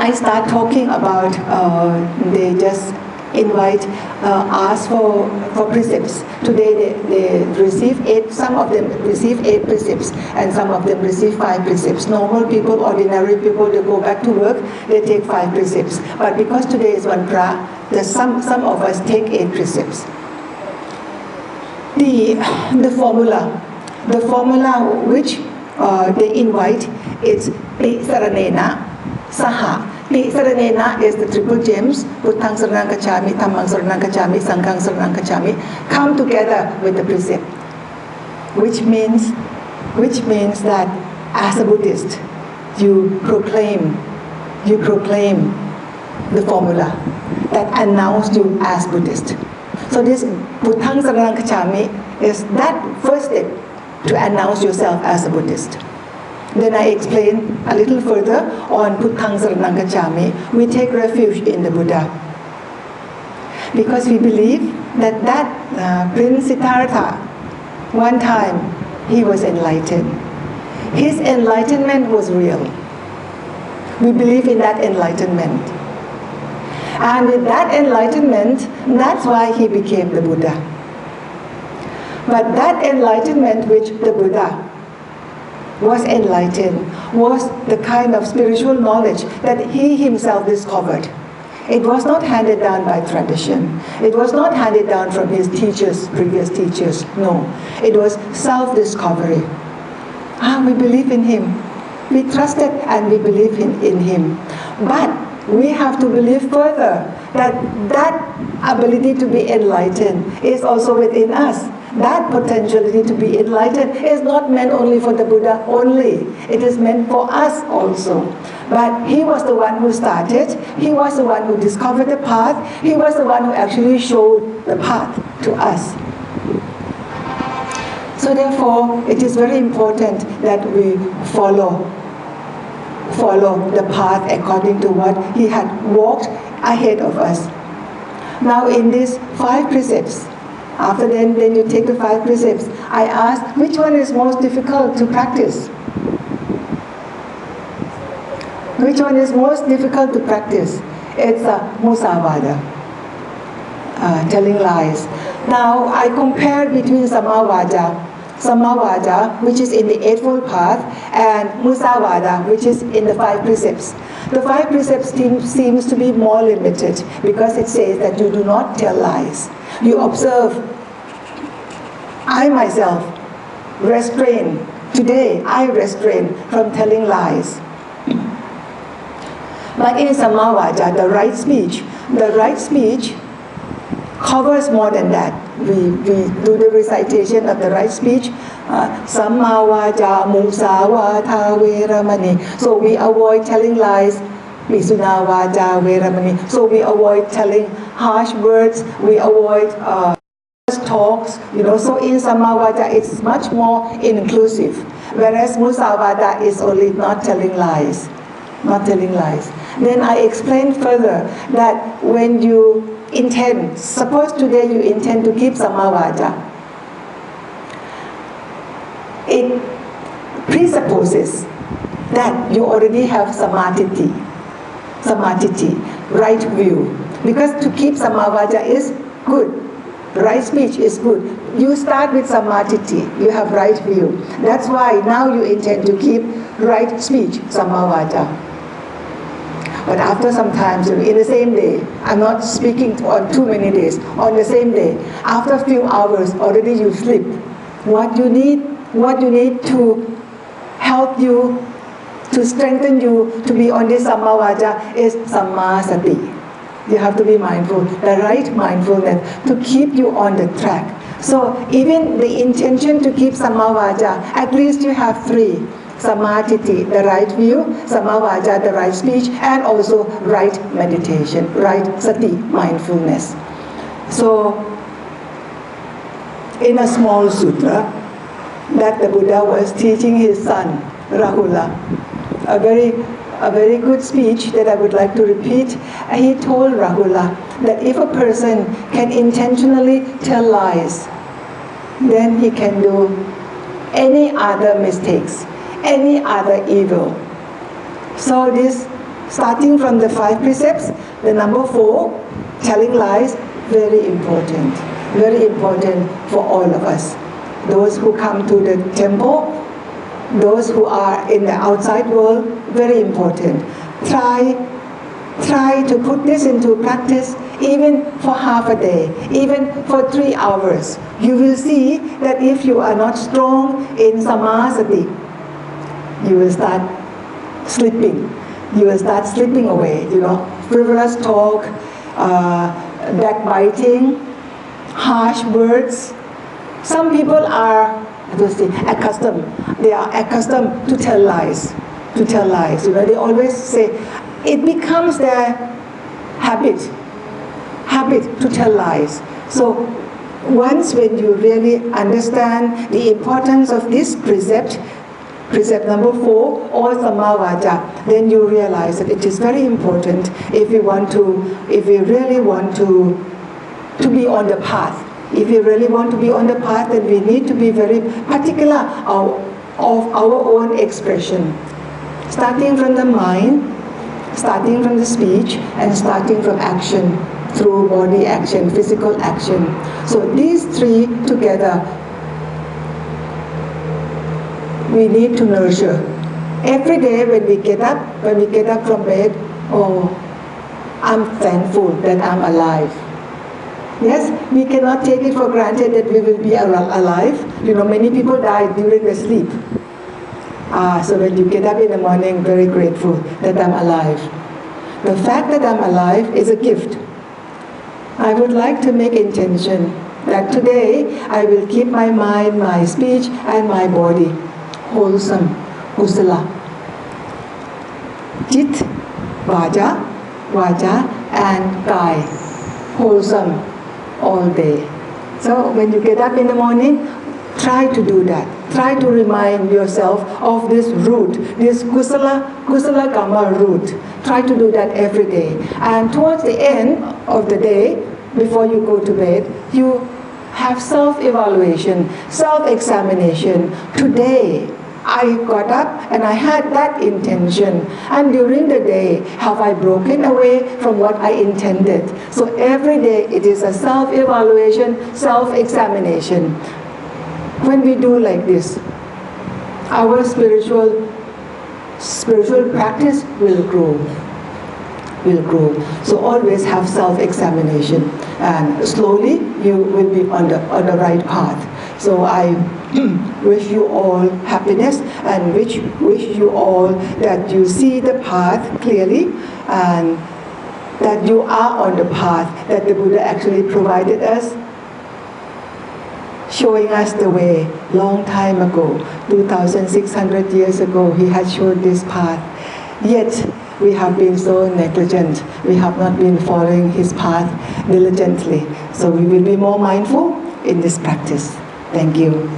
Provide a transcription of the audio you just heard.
I start talking about, they just invite, ask for precepts. Today they receive 8, some of them receive 8 precepts, and some of them receive 5 precepts. Normal people, ordinary people, they go back to work, they take 5 precepts. But because today is one pra, some of us take 8 precepts. The formula which they invite is Pisaranena Saha. Pisaranena is the triple gems, Buddhang Saranang Kachami, Dhammang Saranang Kachami, Sanghang Saranang Kachami, come together with the precept. Which means that as a Buddhist, you proclaim the formula that announced you as Buddhist. So this Buddhang Saranang Kachami is that first step to announce yourself as a Buddhist. Then I explain a little further on Buddhang Saranang Kachami. We take refuge in the Buddha. Because we believe that Prince Siddhartha, one time, he was enlightened. His enlightenment was real. We believe in that enlightenment. And with that enlightenment, that's why he became the Buddha. But that enlightenment which the Buddha was enlightened was the kind of spiritual knowledge that he himself discovered. It was not handed down by tradition. It was not handed down from his teachers, previous teachers. No. It was self-discovery. We believe in him. We trusted and we believe in him. But we have to believe further that ability to be enlightened is also within us. That potentiality to be enlightened is not meant only for the Buddha only. It is meant for us also. But he was the one who started. He was the one who discovered the path. He was the one who actually showed the path to us. So therefore, it is very important that we follow the path according to what he had walked ahead of us. Now in these 5 precepts, after then you take the 5 precepts, I asked which one is most difficult to practice? Which one is most difficult to practice? It's Musavada, telling lies. Now I compared between Samavada, which is in the Eightfold Path, and Musavada, which is in the 5 precepts. The 5 precepts seems to be more limited because it says that you do not tell lies. You observe. I myself restrain. Today, I restrain from telling lies. But in Samavada, the right speech covers more than that. We do the recitation of the right speech. Sammavaja musavata veramani. So we avoid telling lies. Visunavaja veramani. So we avoid telling harsh words. We avoid talks. So in Sammavada it's much more inclusive. Whereas Musavada is only not telling lies. Not telling lies. Then I explained further that when you intend, suppose today you intend to keep Sammavada, it presupposes that you already have samadhi, right view. Because to keep Sammavada is good, right speech is good. You start with samadhi, you have right view. That's why now you intend to keep right speech, Sammavada. But after some time, in the same day, I'm not speaking on too many days, on the same day, after a few hours, already you sleep. What you need to help you, to strengthen you to be on this Sammavada is Sammasati. You have to be mindful, the right mindfulness to keep you on the track. So even the intention to keep Sammavada, at least you have 3. Samadhi, the right view, Sammavada, the right speech, and also right meditation, right sati, mindfulness. So, in a small sutra that the Buddha was teaching his son, Rahula, a very good speech that I would like to repeat. He told Rahula that if a person can intentionally tell lies, then he can do any other mistakes, any other evil. So this Starting from the 5 precepts, the number 4, telling lies, very important for all of us. Those who come to the temple, those who are in the outside world, very important. Try to put this into practice even for half a day, even for 3 hours. You will see that if you are not strong in samasati, you will start slipping. You will start slipping away, frivolous talk, backbiting, harsh words. Some people are accustomed. They are accustomed to tell lies. They always say, it becomes their habit to tell lies. So once when you really understand the importance of this precept number 4, or Samma Vaca, then you realize that it is very important if we really want to be on the path. If we really want to be on the path, then we need to be very particular of our own expression. Starting from the mind, starting from the speech, and starting from action, through body action, physical action. So these 3 together, we need to nurture. Every day when we get up from bed, I'm thankful that I'm alive. Yes, we cannot take it for granted that we will be alive. Many people die during their sleep. So when you get up in the morning, very grateful that I'm alive. The fact that I'm alive is a gift. I would like to make intention that today I will keep my mind, my speech, and my body wholesome, kusala. Chit, vaja, and kai, wholesome all day. So when you get up in the morning, try to do that. Try to remind yourself of this root, this kusala kamma root. Try to do that every day. And towards the end of the day, before you go to bed, you have self-evaluation, self-examination. Today, I got up and I had that intention. And during the day, have I broken away from what I intended? So every day, it is a self-evaluation, self-examination. When we do like this, our spiritual practice will grow. So always have self-examination, and slowly you will be on the right path. So I wish you all happiness, and wish you all that you see the path clearly, and that you are on the path that the Buddha actually provided us, showing us the way long time ago, 2,600 years ago. He had showed this path. Yet we have been so negligent. We have not been following his path diligently. So we will be more mindful in this practice. Thank you.